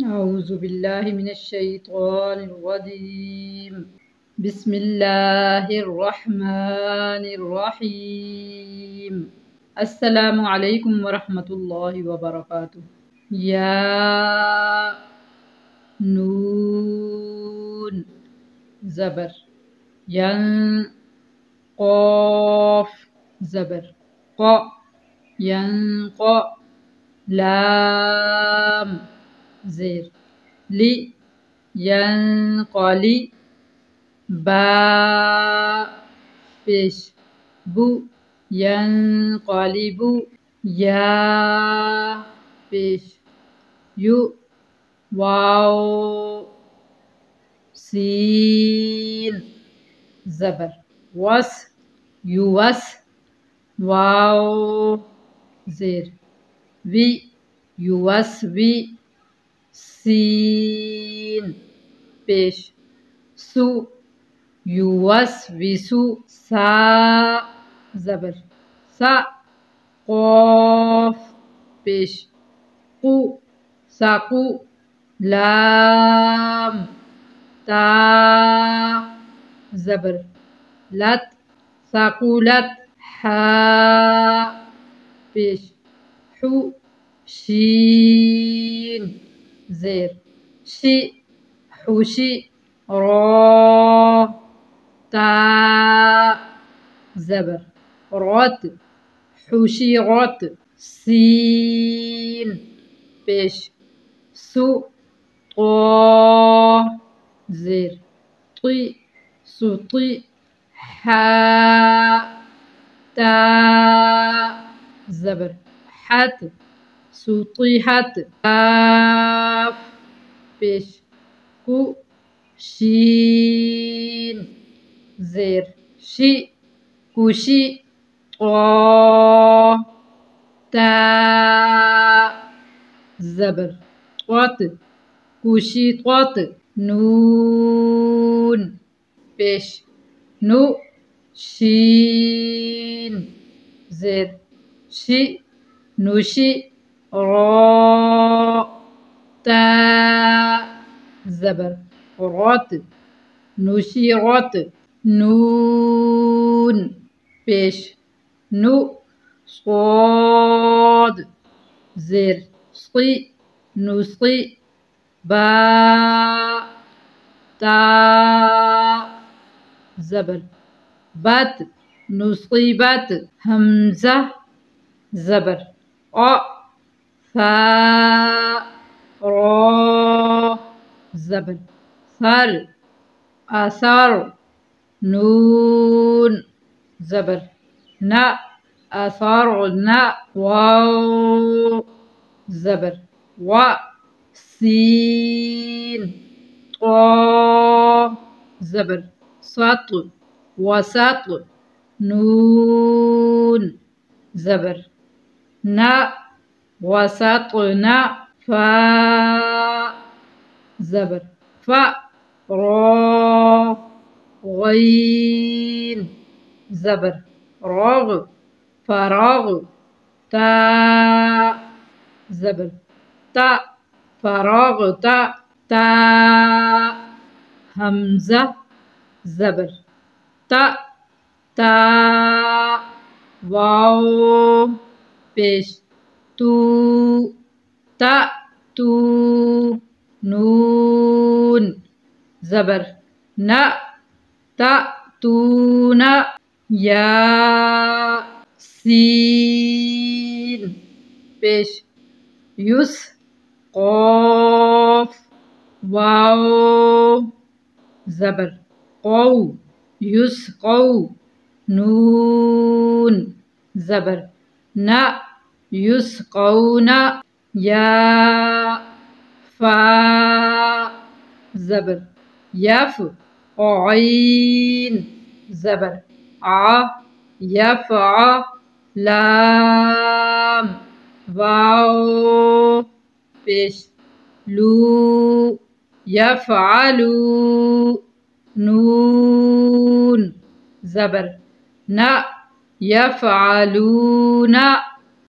أعوذ بالله من الشيطان الرجيم. بسم الله الرحمن الرحيم. السلام عليكم ورحمة الله وبركاته. يا نون زبر ين قاف زبر قا ينقى لام زير لي ينقلي با پیش بو ينقلب يا پیش يو واو سين زبر وس يوس واو زير وي يوسوي سين پیش سو يوسوسو سا زبر سا قاف پیش قو ساقو لام تا زبر لت ساقولت حا پیش حو شين زير شي حوشي را تا زبر رات حوشي رات سين پیش سو طا زير طي سطي حا تا زبر حت سطيحت كاف پیش کو شين زير شي كوشي قا تا زبر طوات كوشي طوات نون پیش نو شين زير شي نوشي را تا زبر رات نوشيرات نون پیش نو صاد زير صي نصي با تا زبر بات نصيبات همزة زبر فا را زبر ثر أثر نون زبر نا أثر نا واو زبر و سين طا زبر سطر وسطر نون زبر نا وسطنا فا زبر فا را غين زبر راغ فراغ تا زبر تا فراغ تا تا همزة زبر تا تا واو پیش تو تا تو نون زبر نا تا تو نا یا سین پیش یوس قاف واو زبر قو يسقو نون زبر نا يسقون يا فا زبر يف عين زبر ع يفع لام واو پیش لو يفعلوا نون زبر نا يفعلون